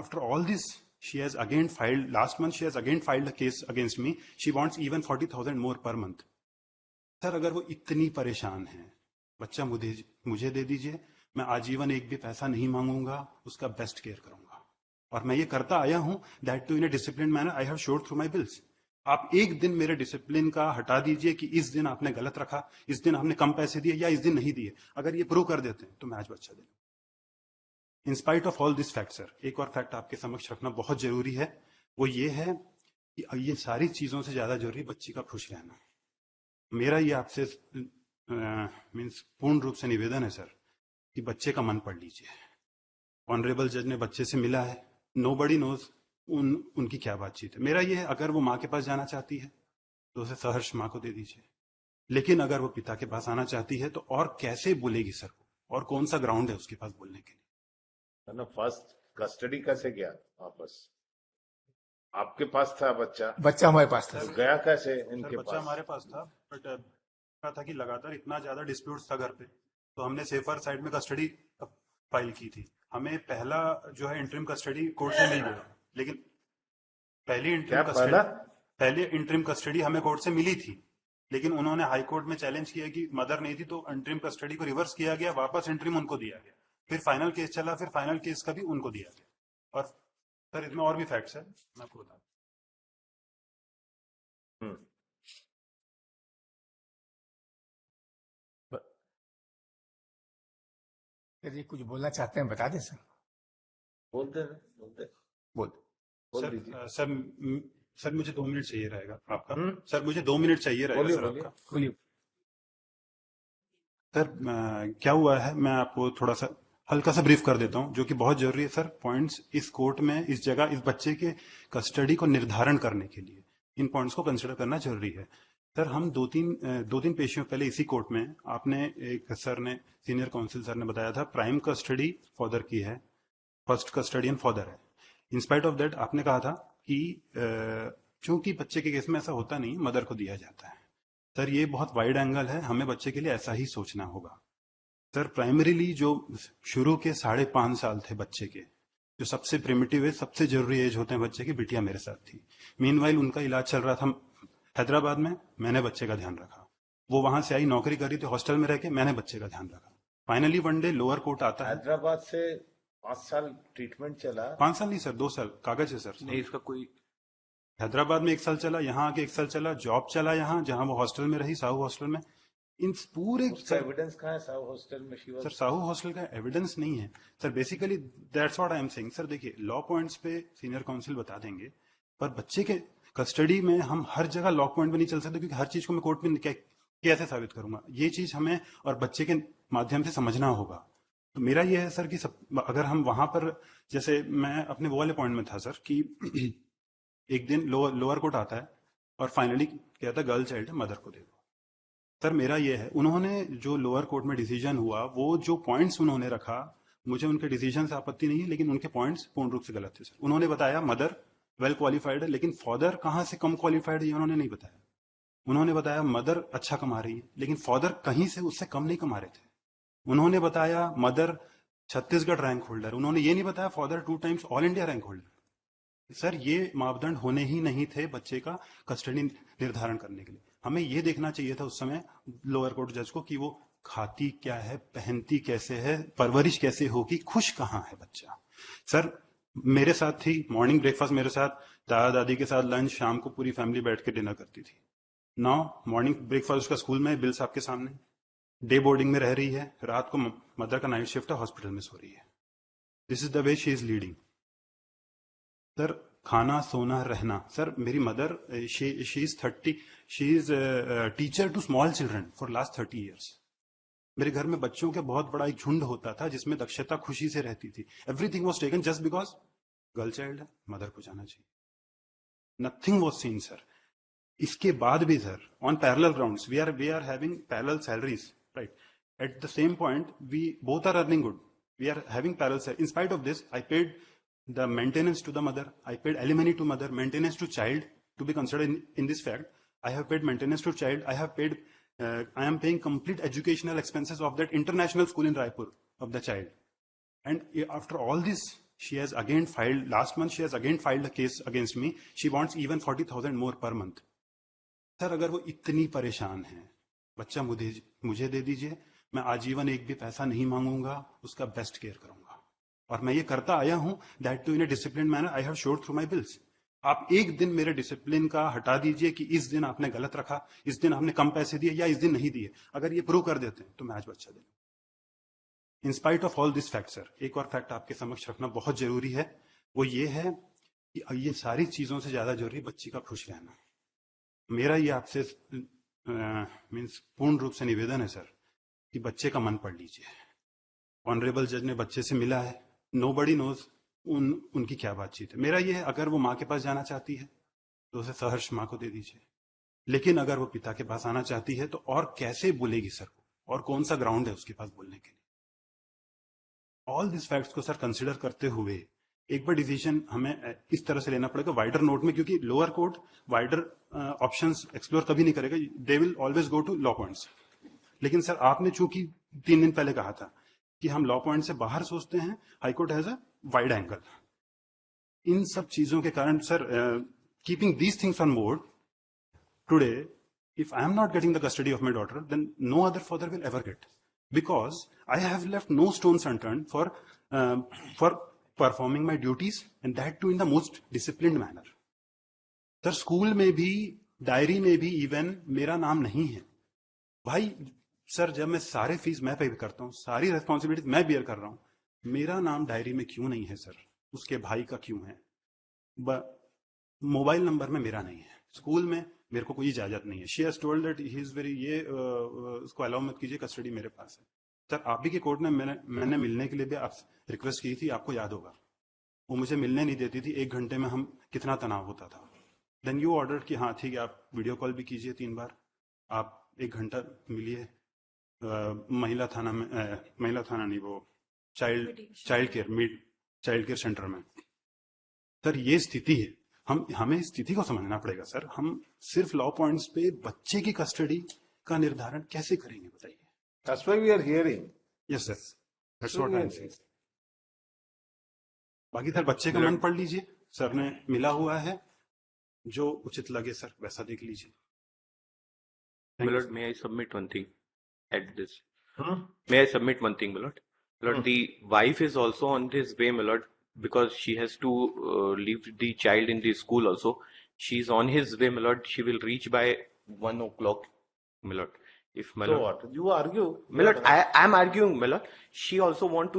after all this, she has again filed, last month she has again filed a case against me. She wants even 40,000 more per month. Sir अगर वो इतनी परेशान है, बच्चा मुझे दे दीजिए, मैं आजीवन एक भी पैसा नहीं मांगूंगा, उसका बेस्ट केयर करूंगा, और मैं ये करता आया हूं, that too in a discipline manner. I have showed through my bills. आप एक दिन मेरे डिसिप्लिन का हटा दीजिए कि इस दिन आपने गलत रखा, इस दिन आपने कम पैसे दिए या इस दिन नहीं दिए. अगर ये प्रूव कर देते हैं तो मैं आज बच्चा दे दूं. इन spite of all this fact sir, एक और फैक्ट आपके समक्ष रखना बहुत जरूरी है. वो ये है कि ये सारी चीजों से ज्यादा जरूरी बच्ची का खुश रहना. मेरा ये आपसे मीन्स पूर्ण रूप से निवेदन है सर कि बच्चे का मन पढ़ लीजिए. ऑनरेबल जज ने बच्चे से मिला है, नोबडी नोज उनकी क्या बातचीत है. मेरा ये है, अगर वो माँ के पास जाना चाहती है तो उसे सहर्ष माँ को दे दीजिए, लेकिन अगर वो पिता के पास आना चाहती है तो और कैसे बोलेगी सर, और कौन सा ग्राउंड है उसके पास बोलने के लिए. फर्स्ट कस्टडी कैसे गया वापस? आपके पास था बच्चा? बच्चा हमारे पास था. तो गया कैसे इनके पास? बच्चा हमारे पास था, बट क्या था कि लगातार इतना ज्यादा डिस्प्यूट्स था घर पे, तो हमने सेफर साइड में कस्टडी फाइल की थी. हमें पहला जो है इंटरिम कस्टडी कोर्ट से मिल गया, लेकिन पहली इंटरिम कस्टडी हमें कोर्ट से मिली थी, लेकिन उन्होंने हाई कोर्ट में चैलेंज किया कि मदर नहीं थी, तो इंटरिम कस्टडी को रिवर्स किया गया, वापस इंटरिम उनको दिया गया. फिर फाइनल केस चला, फिर फाइनल केस का भी उनको दिया गया. और सर इसमें और भी फैक्ट्स है, मैं आपको बता. यदि कुछ बोलना चाहते हैं बता दें सर. बोलते सर मुझे 2 मिनट चाहिए रहेगा आपका. सर मुझे 2 मिनट चाहिए रहेगा सर आपका. बोलिए सर. क्या हुआ है, मैं आपको थोड़ा सा हल्का सा ब्रीफ कर देता हूं, जो कि बहुत जरूरी है सर. पॉइंट्स इस कोर्ट में, इस जगह, इस बच्चे के कस्टडी को निर्धारण करने के लिए इन पॉइंट्स को कंसिडर करना जरूरी है. सर हम दो तीन पेशियों पहले इसी कोर्ट में आपने एक सर ने, सीनियर काउंसिल सर ने बताया था, प्राइम कस्टडी फादर की है, फर्स्ट कस्टडियन फादर है. इंस्पाइट ऑफ दैट आपने कहा था कि चूंकि बच्चे के केस में ऐसा होता नहीं, मदर को दिया जाता है. सर ये बहुत वाइड एंगल है, हमें बच्चे के लिए ऐसा ही सोचना होगा. सर प्राइमरीली जो शुरू के 5.5 साल थे बच्चे के, जो सबसे प्रिमिटिव है, सबसे जरूरी एज होते हैं बच्चे की, बिटिया मेरे साथ थी. मीनवाइल उनका इलाज चल रहा था हैदराबाद में, मैंने बच्चे का ध्यान रखा. वो वहां से आई, नौकरी कर रही थी हॉस्टल में रह के, मैंने बच्चे का ध्यान रखा. Finally one day lower court आता है. हैदराबाद से 5 साल ट्रीटमेंट चला? 5 साल नहीं सर, 2 साल कागज है सर. नहीं, इसका कोई. हैदराबाद में 1 साल चला, यहाँ आके 1 साल चला, जॉब चला यहाँ, जहां वो हॉस्टल में रही, साहू हॉस्टल में. इन पूरे एविडेंस कहाँ है साहू हॉस्टल में? सर साहू हॉस्टल का एविडेंस नहीं है sir. Basically that's what I am saying. Sir देखिए, लॉ पॉइंट्स पे सीनियर काउंसिल बता देंगे, पर बच्चे के कस्टडी में हम हर जगह लॉ पॉइंट पे नहीं चल सकते, क्योंकि हर चीज को मैं कोर्ट में कैसे साबित करूंगा. ये चीज हमें और बच्चे के माध्यम से समझना होगा. तो मेरा ये है सर कि अगर हम वहां पर, जैसे मैं अपने वो वाले पॉइंट में था सर कि एक दिन लोअर कोर्ट आता है और फाइनली कहता है गर्ल चाइल्ड है, मदर को दे दो. सर मेरा ये है, उन्होंने जो लोअर कोर्ट में डिसीजन हुआ, वो जो पॉइंट्स उन्होंने रखा, मुझे उनके डिसीजन से आपत्ति नहीं है, लेकिन उनके पॉइंट्स पूर्ण रूप से गलत थे सर. उन्होंने बताया मदर वेल क्वालिफाइड है, लेकिन फादर कहां से कम क्वालिफाइड है ये उन्होंने नहीं बताया. उन्होंने बताया मदर अच्छा कमा रही है, लेकिन फादर कहीं से उससे कम नहीं कमा रहे थे. उन्होंने बताया मदर छत्तीसगढ़ रैंक होल्डर, उन्होंने ये नहीं बताया father 2 times all India rank holder. Sir ये मापदंड होने ही नहीं थे बच्चे का कस्टडी निर्धारण करने के लिए. हमें ये देखना चाहिए था उस समय लोअर कोर्ट जज को कि वो खाती क्या है, पहनती कैसे है, परवरिश कैसे होगी, खुश कहाँ है बच्चा. सर मेरे साथ थी, मॉर्निंग ब्रेकफास्ट मेरे साथ, दादा दादी के साथ लंच, शाम को पूरी फैमिली बैठ के डिनर करती थी. नाउ मॉर्निंग ब्रेकफास्ट उसका स्कूल में, बिल्स आपके सामने, डे बोर्डिंग में रह रही है, रात को मदर का नाइट शिफ्ट है, हॉस्पिटल में सो रही है. This is the way she is leading. Sir खाना, सोना, रहना. सर मेरी mother she is teacher to small children for last 30 years. मेरे घर में बच्चों के बहुत बड़ा एक झुंड होता था, जिसमें दक्षता खुशी से रहती थी. Everything was taken just because girl child है, मदर को जाना चाहिए. Nothing was seen sir. इसके बाद भी sir on parallel grounds we are having parallel salaries, right. At the same point we both are earning good, we are having parallel salary. In spite of this I paid the maintenance to the mother, I paid alimony to mother, maintenance to child to be considered in this fact. I have paid maintenance to child. I have paid, I am paying complete educational expenses of that international school in Raipur of the child. And after all this, She has again filed, last month she has again filed a case against me. She wants even 40,000 more per month. Sir अगर वो इतनी परेशान है, बच्चा मुझे दे दीजिए, मैं आजीवन एक भी पैसा नहीं मांगूंगा, उसका बेस्ट केयर करूंगा, और मैं ये करता आया हूं, that too in a discipline manner. I have showed through my bills. आप एक दिन मेरे डिसिप्लिन का हटा दीजिए कि इस दिन आपने गलत रखा, इस दिन आपने कम पैसे दिए या इस दिन नहीं दिए, अगर ये प्रूव कर देते हैं तो मैं आज बच्चा दे. In spite of all this fact sir, एक और फैक्ट आपके समक्ष रखना बहुत जरूरी है. वो ये है कि ये सारी चीजों से ज्यादा जरूरी बच्ची का खुश रहना. मेरा ये आपसे मीन्स पूर्ण रूप से निवेदन है सर कि बच्चे का मन पढ़ लीजिए. ऑनरेबल जज ने बच्चे से मिला है, नोबडी नोज उनकी क्या बातचीत है. मेरा ये है, अगर वो माँ के पास जाना चाहती है तो उसे सहर्ष माँ को दे दीजिए, लेकिन अगर वो पिता के पास आना चाहती है तो और कैसे बोलेगी सर को, और कौन सा ग्राउंड है उसके पास बोलने के लिए. ऑल दिस फैक्ट्स को सर कंसिडर करते हुए एक बार डिसीजन हमें इस तरह से लेना पड़ेगा वाइडर नोट में, क्योंकि lower court wider options explore कभी नहीं करेगा. They will always go to law points. लेकिन सर आपने चूंकि 3 दिन पहले कहा था कि हम लॉ पॉइंट से बाहर सोचते हैं, high court has a wide angle. इन सब चीजों के कारण sir, keeping these things on board, today if I am not getting the custody of my daughter, then no other father will ever get, because I have left no stones unturned for performing my duties, and that too in the most disciplined manner. Sir school में भी, diary में भी even मेरा नाम नहीं है. भाई sir, जब मैं सारे फीस मैं पे करता हूँ, सारी रेस्पॉन्सिबिलिटी मैं बियर कर रहा हूँ, मेरा नाम डायरी में क्यों नहीं है सर? उसके भाई का क्यों है? मोबाइल नंबर में मेरा नहीं है. स्कूल में मेरे को कोई इजाजत नहीं है. She has told that he is very, ये उसको अलाउ मत कीजिए, कस्टडी मेरे पास है. सर आप ही के कोर्ट में मैंने मिलने के लिए भी आप रिक्वेस्ट की थी, आपको याद होगा. वो मुझे मिलने नहीं देती थी. 1 घंटे में हम कितना तनाव होता था. देन यू ऑर्डर कि हाँ ठीक है, आप वीडियो कॉल भी कीजिए 3 बार, आप 1 घंटा मिलिए महिला थाना में, महिला थाना नहीं, वो चाइल्ड केयर सेंटर में. सर ये स्थिति है, हमें इस स्थिति को समझना पड़ेगा सर. हम सिर्फ लॉ पॉइंट्स पे बच्चे की कस्टडी का निर्धारण कैसे करेंगे बताइए? That's why we are hearing. Yes sir, that's what I am saying. बाकी सर बच्चे का मन पढ़ लीजिए, सर ने मिला हुआ है, जो उचित लगे सर वैसा देख लीजिए. My lord, may I submit one thing at this? May I submit one thing, my lord? My lord, the wife is also on this way, my lord, because she has to leave the child in the school also. She's on his way, my lord. She will reach by 1 o'clock, my lord. If my lord, what? You argue. my lord, I am arguing, my lord. She also want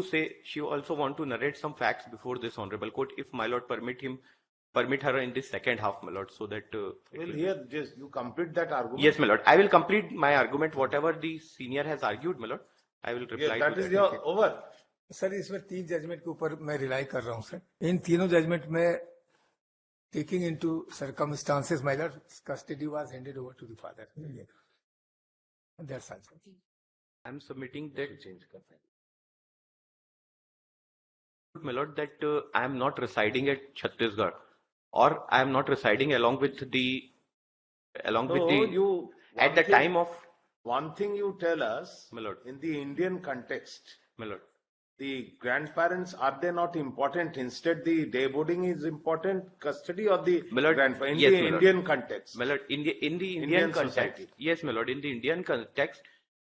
to narrate some facts before this honorable court, if my lord permit her in this second half, my lord, so that Well, here, just you complete that argument. yes, my lord, I will complete my argument, whatever the senior has argued, my lord. I will reply Yes, that to is that. your over. Sir इसमें 3 judgement के ऊपर मैं rely कर रहा हूँ sir. इन तीनों judgment में taking into circumstances my lord, custody was handed over to the father. That's all sir. I am submitting that, my lord, that I am not residing at Chhattisgarh, or I am not residing along with the you at the time of, one thing you tell us, my lord, in the Indian context, my lord, the grandparents, are they not important? Instead, the day boarding is important, custody of the my lord, grandparents in yes, the my lord. Indian context. My lord, in the Indian Indian context, society. yes, my lord, in the Indian context,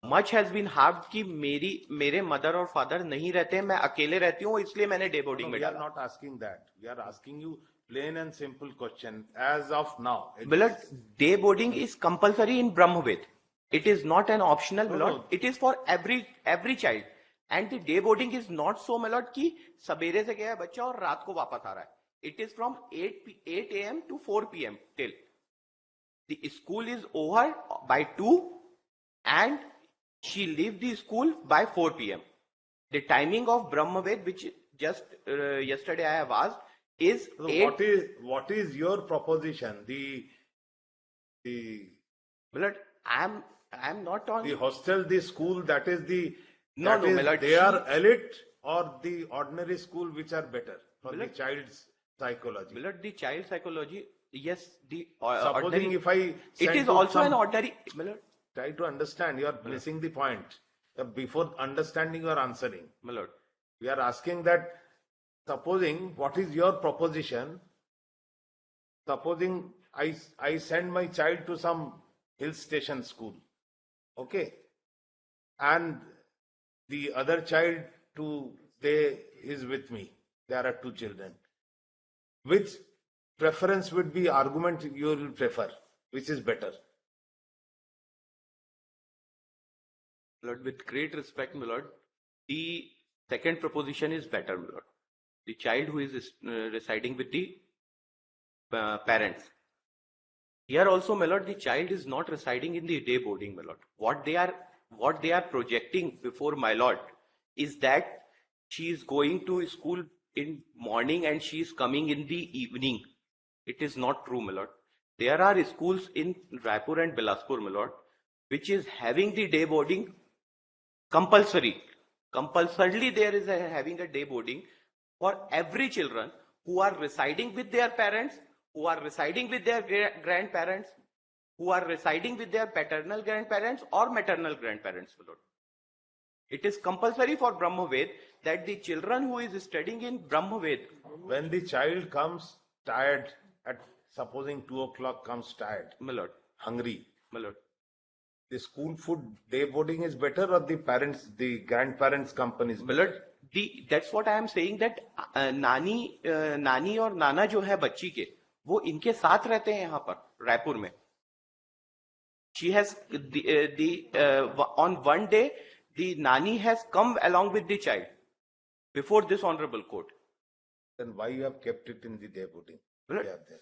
much has been harped कि मेरे mother और father नहीं रहते हैं, मैं अकेले रहती हूँ, इसलिए मैंने डे बोर्डिंग में We are डाला. not asking that. We are asking you plain and simple question. As of now, it My lord, is- day boarding is compulsory in Brahmavid. It is not an optional, my No, lord. no. It is for every child. And the day boarding is not so, my lord, कि सवेरे से गया है बच्चा और रात को वापस आ रहा है. It is from 8 a.m. to 4 p.m. till. The school is over by 2 and she leave the school by 4 p.m. The timing of Brahmavid, which just yesterday I have asked, is So 8. what is your proposition? The My lord, I am not on. hostel, the school, that is the No, that no, is- my lord, they are elite, or the ordinary school which are better for My the lord- child's psychology. My lord, the child psychology, yes, the Supposing ordinary. if I It send is to also some- an ordinary. My lord, try to understand, you are missing the point. Before understanding, you are answering. my lord, We are asking that supposing, what is your proposition? Supposing I send my child to some hill station school, okay, and the other child is with me. There are two children. Which preference would be argument you will prefer? Which is better? Lord, with great respect, my lord, the second proposition is better, my lord. The child who is residing with the parents. Here also, my lord, the child is not residing in the day boarding, my lord. What they are projecting before my lord is that she is going to school in morning and she is coming in the evening. It is not true, my lord. There are schools in Raipur and Bilaspur, my lord, which is having the day boarding compulsory. Compulsorily, there is having a day boarding for every children who are residing with their parents, who are residing with their grandparents, who are residing with their paternal grandparents or maternal grandparents, my lord. It is compulsory for Brahmaved that the children who is studying in Brahmaved. When the child comes tired at supposing 2 o'clock comes tired, My lord, hungry, my lord. the school food day boarding is better or the grandparents company is My better? lord, that's what I am saying that नानी और नाना जो है बच्ची के वो इनके साथ रहते हैं यहाँ पर रायपुर में. She has on one day the nani has come along with the child before this honorable court. Then why you have kept it in the day boarding? Well, They are there.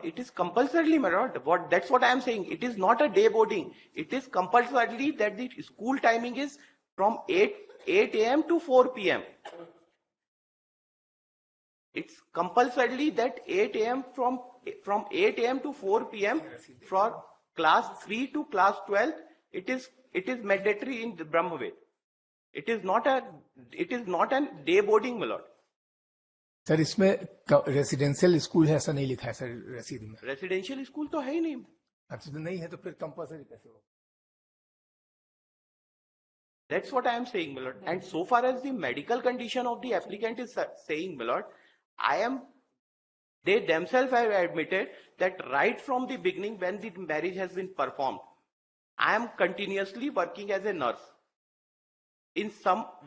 it is compulsorily, my lord. That's what I am saying. It is not a day boarding. It is compulsorily that the school timing is from 8 a.m. to 4 p.m. It's compulsorily that 8 a.m. from 8 a.m. to 4 p.m. for class 3 to class 12. It is mandatory in the Brahmaved. It is not a day boarding, my lord. Sir इसमें residential school है ऐसा नहीं लिखा है sir रसीद में. Residential school तो है ही नहीं. अच्छा तो नहीं है तो फिर कंपल्सरी कैसे होगा? That's what I am saying, my lord. And so far as the medical condition of the applicant is saying, my lord, they themselves have admitted that right from the beginning when the marriage has been performed, I am continuously working as a nurse in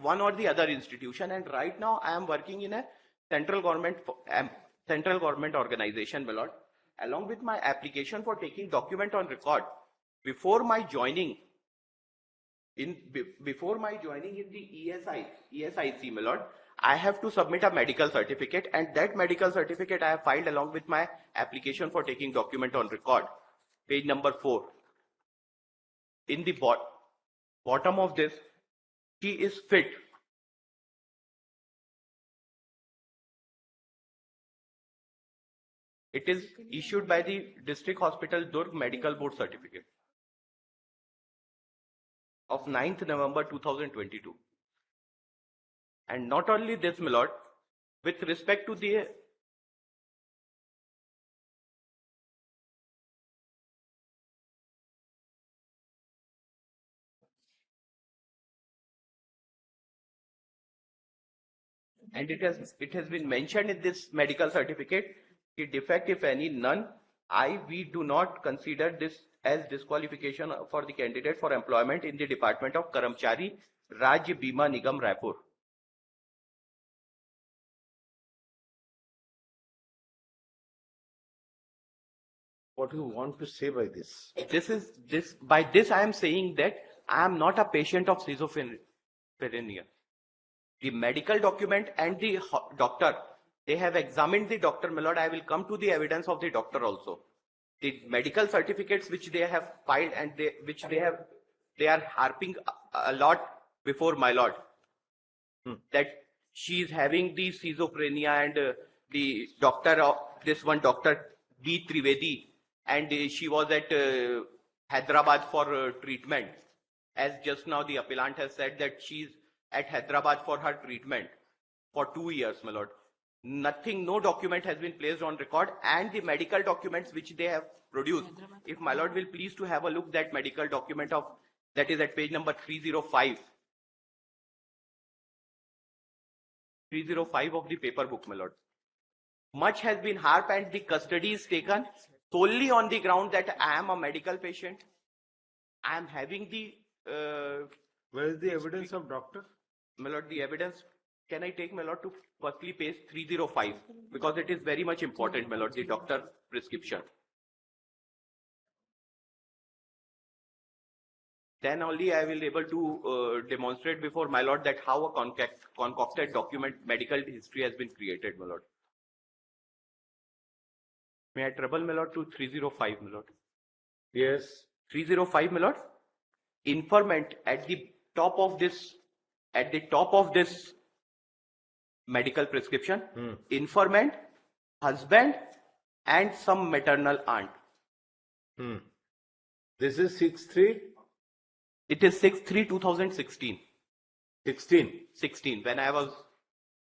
one or the other institution, and right now I am working in a central government organization, my lord, along with my application for taking document on record before my joining in the ESIC, my lord. I have to submit a medical certificate, and that medical certificate I have filed along with my application for taking document on record. Page number 4. In the bottom of this, she is fit. It is issued by the District Hospital Durg Medical Board Certificate of 9th November 2022. And not only this, my lord, with respect to the and it has been mentioned in this medical certificate, the defect, if any, none. We do not consider this as disqualification for the candidate for employment in the Department of Karamchari Rajya Bima Nigam Raipur. What do you want to say by this? By this I am saying that I am not a patient of schizophrenia. The medical document and the doctor, they have examined the doctor, my lord. I will come to the evidence of the doctor also. The medical certificates which they have filed and they are harping a lot before my lord, that she is having the schizophrenia, and the doctor of this one, Dr. B. Trivedi, and she was at Hyderabad for treatment. As just now the appellant has said that she is at Hyderabad for her treatment for 2 years, my lord. Nothing, no document has been placed on record, and the medical documents which they have produced, if my lord will please to have a look, that medical document that is at page number 305. 305 of the paper book, my lord. Much has been harp and the custody is taken solely on the ground that I am a medical patient. I am having the, Where is the evidence of doctor? my lord, the evidence. Can I take, my lord, to firstly page 305? Because it is very much important, my lord, the doctor prescription. Then only I will able to demonstrate before my lord that how a concocted document medical history has been created, my lord. May I trouble, my lord, to 305, my lord? Yes. 305, my lord. Informant at the top of this medical prescription, informant, husband, and some maternal aunt. This is 6/3. It is 6/3/2016. 16. When I was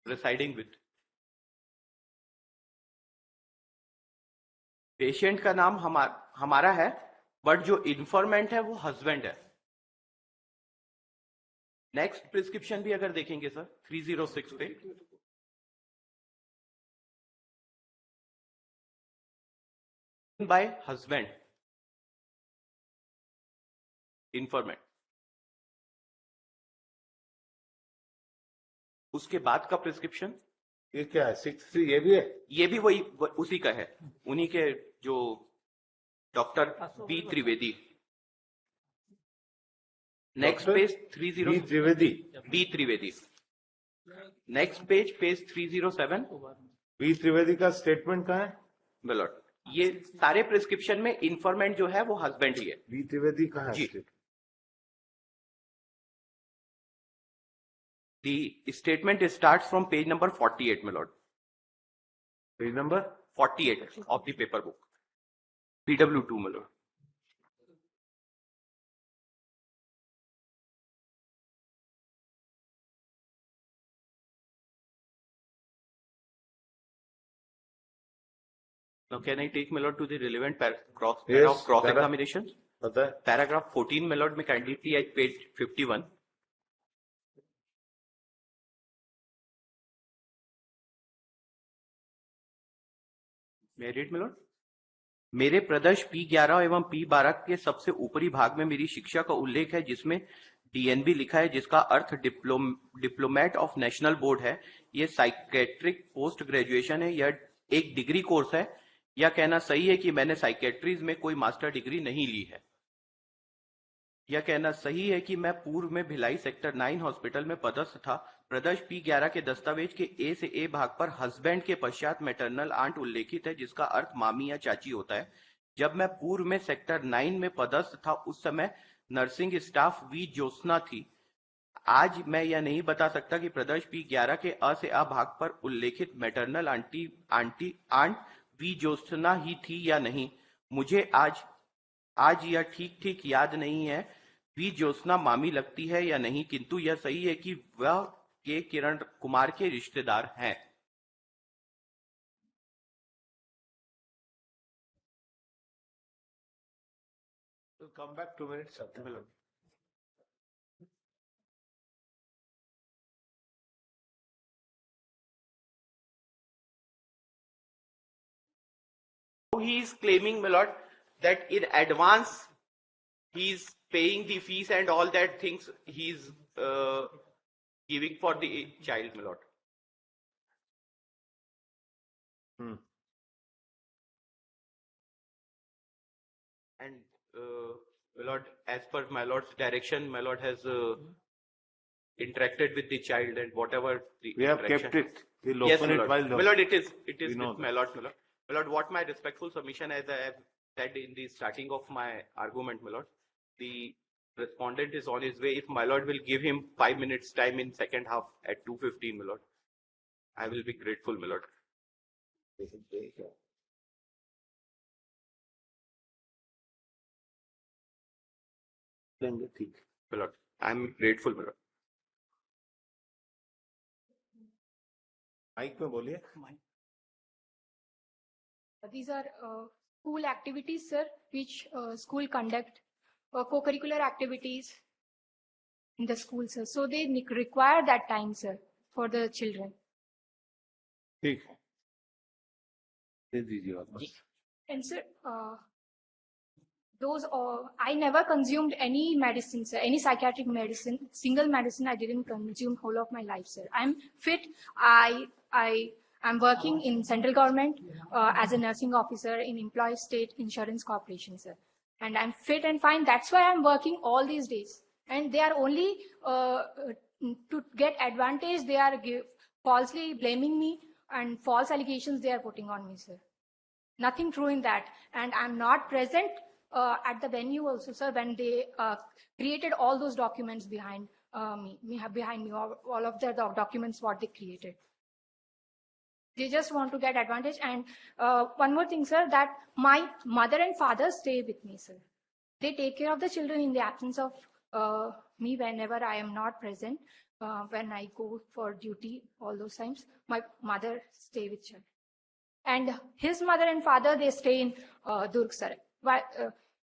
residing with. Patient का नाम हमारा है, but जो informant है वो husband है. Next prescription भी अगर देखेंगे सर 306 पे, बाय हस्बैंड इन्फॉर्मेंट. उसके बाद का प्रिस्क्रिप्शन ये क्या है? 6/3 ये भी है? ये भी वही उसी का है, उन्हीं के जो doctor B Trivedi. Next page 30 B Trivedi. Next page 307. B Trivedi का स्टेटमेंट कहाँ है? मिलॉर्ड, ये सारे प्रिस्क्रिप्शन में इन्फॉर्मेंट जो है वो हस्बैंड ही है. बी त्रिवेदी कहाँ जी. है? The statement starts from page number 48, my lord. Page number 48 of the paper book. PW2, my lord. Now, can I take, my lord, to the relevant cross examination? पता है? Paragraph 14, my lord, में kindly at page 51. Merit, my lord. मेरे प्रदर्श P11 एवं P12 के सबसे ऊपरी भाग में मेरी शिक्षा का उल्लेख है, जिसमें DNB लिखा है, जिसका अर्थ डिप्लोमेट ऑफ नेशनल बोर्ड है. यह साइकेट्रिक पोस्ट ग्रेजुएशन है. यह एक डिग्री कोर्स है. यह कहना सही है कि मैंने साइकेट्रीज में कोई मास्टर डिग्री नहीं ली है. यह कहना सही है कि मैं पूर्व में भिलाई सेक्टर 9 हॉस्पिटल में पदस्थ था. प्रदर्श P11 के दस्तावेज के ए से ए भाग पर हस्बैंड के पश्चात मैटरनल आंट उल्लेखित है, जिसका अर्थ मामी या चाची होता है. जब मैं पूर्व में सेक्टर 9 में पदस्थ था, उस समय नर्सिंग स्टाफ वी ज्योत्सना थी. आज मैं यह नहीं बता सकता कि प्रदर्श P11 के अ से आ भाग पर उल्लेखित मैटरनल आंट वी ज्योत्सना ही थी या नहीं. मुझे आज यह ठीक याद नहीं है वी ज्योत्सना मामी लगती है या नहीं, किंतु यह सही है कि वह के किरण कुमार के रिश्तेदार हैं. We'll come back 2 minutes. He is claiming, my lord, that in advance he is paying the fees and all that things he is giving for the child, my lord. And my lord, as per my lord's direction, my lord has interacted with the child and whatever the We have interaction. kept it. We'll Yes, open my it lord. while My lord, it is We know with my lord, my lord. My lord, what my respectful submission, as I have said in the starting of my argument, my lord, the respondent is on his way. If my lord will give him 5 minutes time in second half at 2:15, my lord, I will be grateful, my lord. My lord, I am grateful, my lord. Mike में बोलिए. These are school activities, sir, which school conduct, co-curricular activities in the school, sir. So they require that time, sir, for the children. ठीक है, दे दीजिए वापस. And sir, I never consumed any medicine, sir, any psychiatric medicine, single medicine I didn't consume whole of my life, sir. I'm fit. I'm working in central government as a nursing officer in Employee State Insurance Corporation, sir. And I'm fit and fine. That's why I'm working all these days. And they are only to get advantage. They are falsely blaming me and false allegations they are putting on me, sir. Nothing true in that. And I'm not present at the venue also, sir, when they created all those documents behind behind me, all of the documents what they created. They just want to get advantage. And one more thing, sir, that my mother and father stay with me, sir. They take care of the children in the absence of me whenever I am not present. When I go for duty, all those times, my mother stay with children. And his mother and father, they stay in Durg, sir.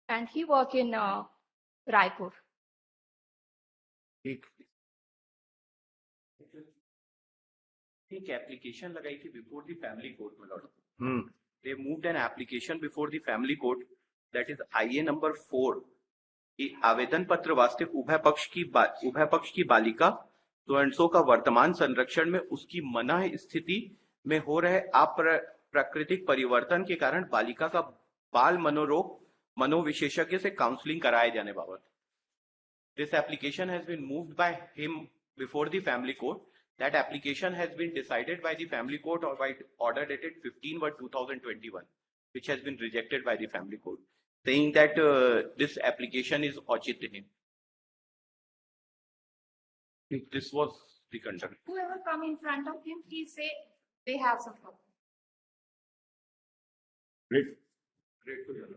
And he work in Raipur. ठीक. एक application लगाई थी before the family court में Lord. They moved an application before the family court, that is IA number 4. आवेदन पत्र वास्ते उभय पक्ष की बालिका तो एंड सो का वर्तमान संरक्षण में उसकी मना स्थिति में हो रहे प्राकृतिक परिवर्तन के कारण बालिका का बाल मनोरोग मनोविशेषज्ञ से काउंसलिंग कराए जाने बाबत. This application has been moved by him before the family court. That application has been decided by the family court or by order dated 15/2021, which has been rejected by the family court, saying that this application is ochithin. This was the concern. Whoever come in front of him, he say they have some problem. Great. Great to hear.